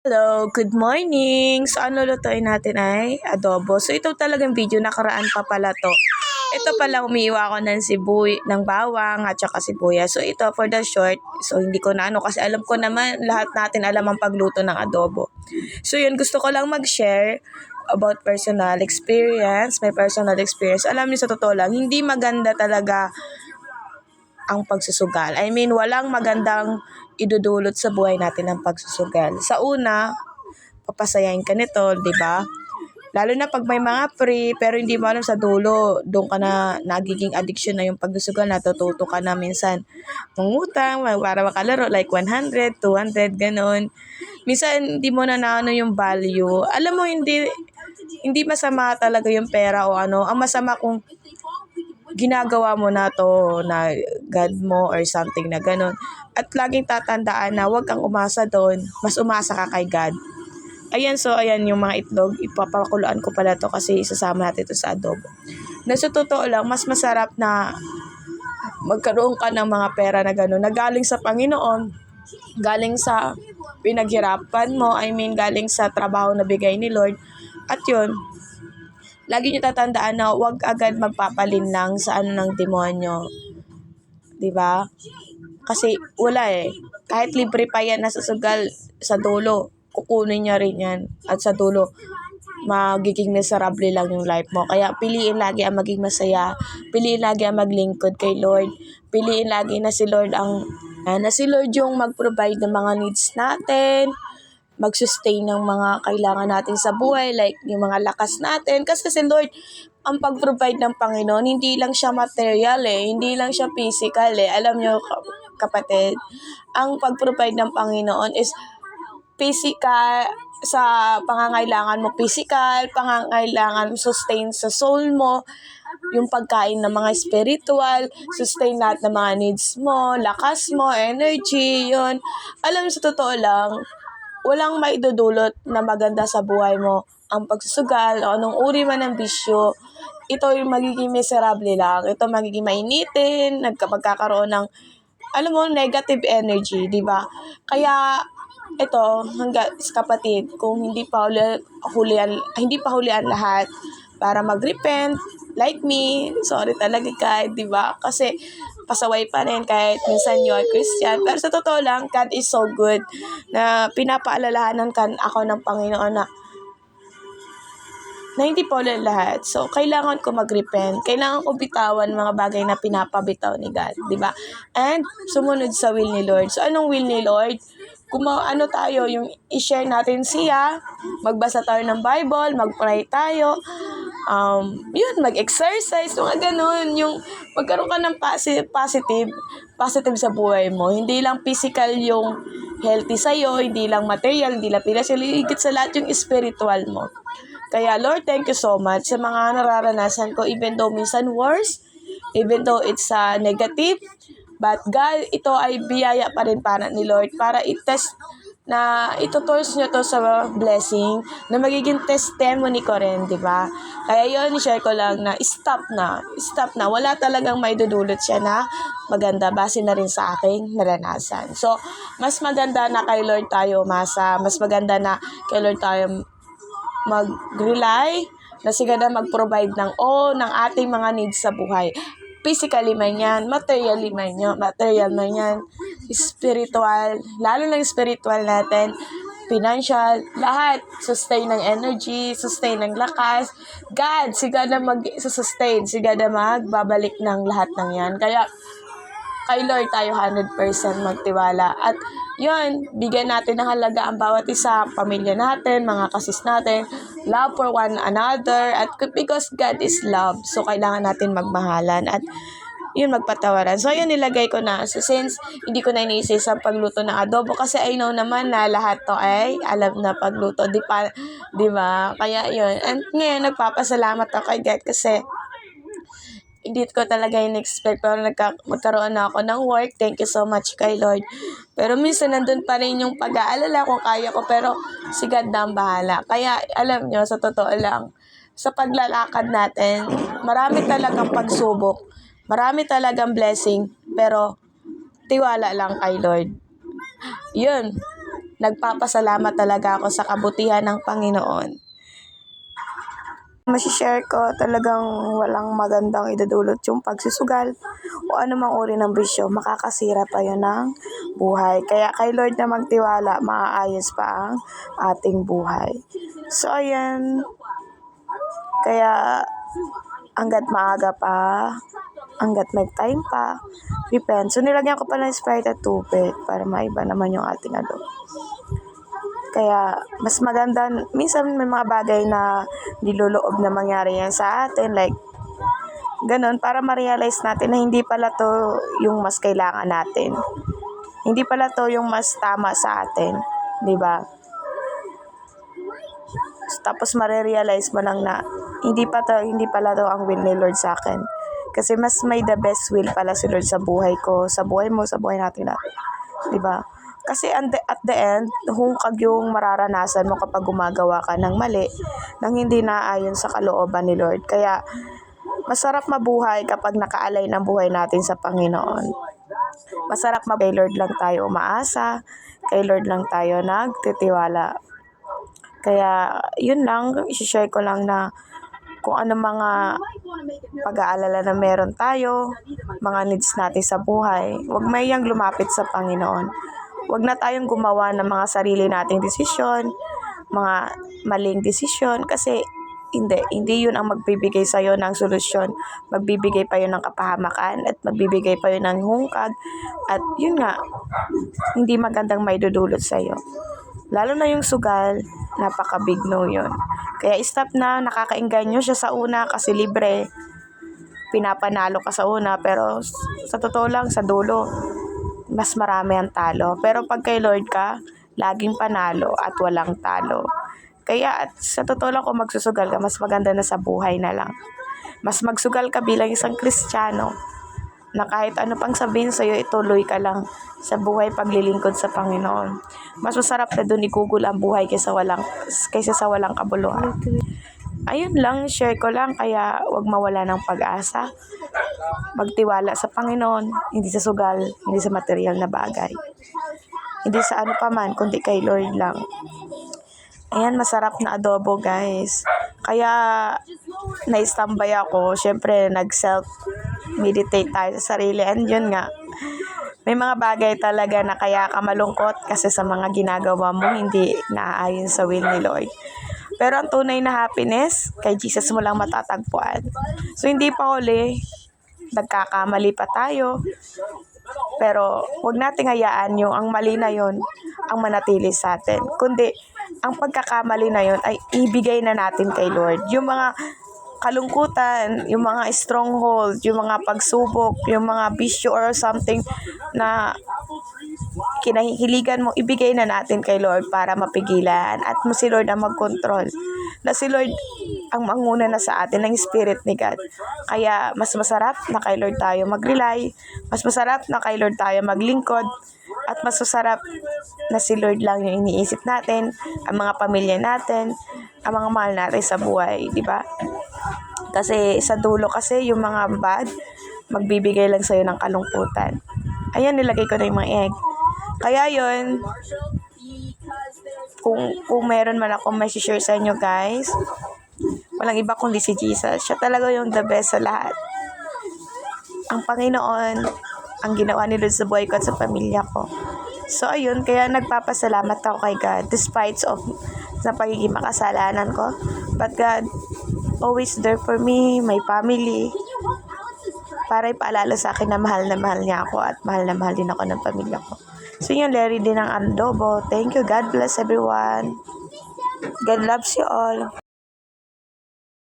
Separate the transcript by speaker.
Speaker 1: Hello, good morning! So, ano lutuin natin ay adobo. So, ito talagang video, nakaraan pa pala to. Ito pala, umiiwa ako ng bawang at saka sibuyas. So, ito for the short. So, hindi ko na kasi alam ko naman, lahat natin alam ang pagluto ng adobo. So, yun, gusto ko lang mag-share about personal experience, my personal experience. Alam niyo, sa totoo lang, hindi maganda talaga ang pagsusugal. I mean, walang magandang idudulot sa buhay natin ang pagsusugal. Sa una, papasayain ka nito, di ba? Lalo na pag may mga free, pero hindi mo alam sa dulo, doon ka na nagiging addiction na yung pagsusugal, natututo ka na minsan mangutang para makalaro, like 100, 200, ganun. Minsan, hindi mo na naano yung value. Alam mo, hindi masama talaga yung pera o ano. Ang masama kung ginagawa mo na to na God mo or something na ganun. At laging tatandaan na huwag kang umasa doon, mas umasa ka kay God. Ayan, so ayan yung mga itlog, ipapakuluan ko pala to kasi isasama natin to sa adobo. Na sa totoo lang, mas masarap na magkaroon ka ng mga pera na gano'n, na galing sa Panginoon, galing sa pinaghirapan mo, I mean galing sa trabaho na bigay ni Lord. At yun, lagi niyo tatandaan na huwag agad magpapalinlang sa ano ng demonyo. 'Di ba? Kasi wala eh. Kahit libre pa yan na susugal sa dulo, kukunin niya rin yan. At sa dulo, magiging miserable lang yung life mo. Kaya piliin lagi ang maging masaya. Piliin lagi ang maglingkod kay Lord. Piliin lagi na si Lord yung mag-provide ng mga needs natin, mag-sustain ng mga kailangan natin sa buhay, like yung mga lakas natin. Kasi si Lord, ang pag-provide ng Panginoon, hindi lang siya material hindi lang siya physical Alam nyo, kapatid, ang pag-provide ng Panginoon is physical, sa pangangailangan mo physical, pangangailangan sustain sa soul mo, yung pagkain ng mga spiritual, sustain lahat ng mga needs mo, lakas mo, energy, yun. Alam mo, sa totoo lang, walang maidudulot na maganda sa buhay mo ang pagsusugal o anong uri man ng bisyo. Ito yung magiging miserable lang. Ito magiging mainitin, magkakaroon ng, alam mo, negative energy, di ba? Kaya, ito, kapatid, kung hindi pa hulian lahat, para mag-repent, like me, sorry talaga kahit, di ba? Kasi, pasaway pa rin kahit minsan you are Christian. Pero sa totoo lang, God is so good na pinapaalalahanan ako ng Panginoon na hindi pa ulit lahat. So, kailangan ko mag-repent. Kailangan ko bitawan mga bagay na pinapabitaw ni God, di ba? And, sumunod sa will ni Lord. So, anong will ni Lord? Kung tayo, yung i-share natin siya, magbasa tayo ng Bible, mag-pray tayo, mag-exercise, mga ganun, yung magkaroon ka ng positive sa buhay mo. Hindi lang physical yung healthy sa'yo, hindi lang material, hindi lang financial, higit sa lahat yung spiritual mo. Kaya Lord, thank you so much sa mga nararanasan ko, even though minsan worse, even though it's negative, but God, ito ay biyaya pa rin para ni Lord para i-test na itutours nyo to sa blessing na magiging testimony ko rin, di ba? Kaya yun, share ko lang na stop na. Wala talagang maidudulot siya na maganda base na rin sa aking naranasan. So, mas maganda na kay Lord tayo umasa, mas maganda na kay Lord tayo mag-rely, na siya na mag-provide ng ating mga needs sa buhay. Physically man yan, material man yan, spiritual, lalo na yung spiritual natin, financial, lahat, sustain ng energy, sustain ng lakas. God, siya na mag-sustain, siya na magbabalik ng lahat ng yan. Kaya, kay Lord tayo 100% magtiwala. At yun, bigyan natin ng halaga ang bawat isa, pamilya natin, mga kasis natin, love for one another, at because God is love, so kailangan natin magmahalan at yun, magpatawaran. So, yun, nilagay ko na. So, since hindi ko na iniisip sa pagluto ng adobo, kasi I know naman na lahat to ay alam na pagluto, di ba? Kaya yun. And ngayon, nagpapasalamat ako kay God kasi hindi ko talaga in-expect, pero magkaroon na ako ng work. Thank you so much kay Lord. Pero minsan nandun pa rin yung pag-aalala kung kaya ko, pero si God na ang bahala. Kaya alam nyo, sa totoo lang, sa paglalakad natin, marami talagang pagsubok, marami talagang blessing, pero tiwala lang kay Lord. Yun, nagpapasalamat talaga ako sa kabutihan ng Panginoon. Masishare ko, talagang walang magandang idudulot yung pagsusugal o anumang uri ng bisyo, makakasira pa yun ng buhay. Kaya kay Lord na magtiwala, maaayos pa ang ating buhay. So ayan, kaya hanggat maaga pa, hanggat may time pa, repent. So nilagyan ko pa ng Sprite at tubig para maiba naman yung ating Kaya mas maganda, minsan may mga bagay na niluloob na mangyari yan sa atin, like ganun, para ma-realize natin na hindi pala to yung mas kailangan natin. Hindi pala to yung mas tama sa atin, di ba? Tapos ma-realize mo lang na hindi pala to ang will ni Lord sa akin. Kasi mas may the best will pala si Lord sa buhay ko, sa buhay mo, sa buhay natin lahat. Di ba? Kasi at the end, hungkag yung mararanasan mo kapag gumagawa ka ng mali nang hindi naayon sa kalooban ni Lord. Kaya masarap mabuhay kapag nakaalay ng buhay natin sa Panginoon. Masarap kay Lord lang tayo umaasa, kay Lord lang tayo nagtitiwala. Kaya yun lang, i-share ko lang na kung ano mga pag-aalala na meron tayo, mga needs natin sa buhay, huwag mayang lumapit sa Panginoon. Huwag na tayong gumawa ng mga sarili nating desisyon, mga maling desisyon, kasi hindi yun ang magbibigay sa'yo ng solusyon. Magbibigay pa yun ng kapahamakan at magbibigay pa yun ng hungkag. At yun nga, hindi magandang maidudulot sa'yo. Lalo na yung sugal, napaka-big no yun. Kaya stop na, nakakaengganyo siya sa una kasi libre. Pinapanalo ka sa una, pero sa totoo lang, sa dulo, mas marami ang talo. Pero pag kay Lord ka, laging panalo at walang talo. Kaya at sa totoo lang, kung magsusugal ka, mas maganda na sa buhay na lang. Mas magsugal ka bilang isang Kristiyano na kahit ano pang sabihin sa'yo, ituloy ka lang sa buhay paglilingkod sa Panginoon. Mas masarap na doon igugol ang buhay kaysa sa walang kabuluhan. Ayun lang, share ko lang, kaya wag mawala ng pag-asa. Magtiwala sa Panginoon, hindi sa sugal, hindi sa material na bagay. Hindi sa ano pa man, kundi kay Lord lang. Ayan, masarap na adobo, guys. Kaya na-standby ako. Syempre, nag-self-meditate tayo sa sarili. And yun nga, may mga bagay talaga na kaya ka malungkot kasi sa mga ginagawa mo hindi naaayon sa will ni Lord. Pero ang tunay na happiness, kay Jesus mo lang matatagpuan. So, hindi pa huli. Nagkakamali pa tayo. Pero, huwag nating hayaan yung ang mali na yon ang manatili sa atin. Kundi, ang pagkakamali na yon ay ibigay na natin kay Lord. Yung mga kalungkutan, yung mga stronghold, yung mga pagsubok, yung mga bisyo or something na kinahihiligan mo, ibigay na natin kay Lord para mapigilan at si Lord ang magkontrol. Na si Lord ang manguna na sa atin ng Spirit ni God. Kaya mas masarap na kay Lord tayo mag-rely, mas masarap na kay Lord tayo maglingkod, at mas masarap na si Lord lang yung iniisip natin, ang mga pamilya natin, ang mga mahal natin sa buhay, di ba? Kasi sa dulo kasi yung mga bad, magbibigay lang sa'yo ng kalungkutan. Ayan, nilagay ko na yung mga egg. Kaya yun, kung meron man akong may share sa inyo, guys, walang iba kundi si Jesus. Siya talaga yung the best sa lahat. Ang Panginoon, ang ginawa ni Lord sa buhay ko at sa pamilya ko. So, ayun, kaya nagpapasalamat ako kay God despite of sa pagiging makasalanan ko. But God, always there for me, my family, para ipaalala sa akin na mahal niya ako at mahal na mahal din ako ng pamilya ko. So yun, Larry din ang adobo. Thank you. God bless everyone. God loves you all.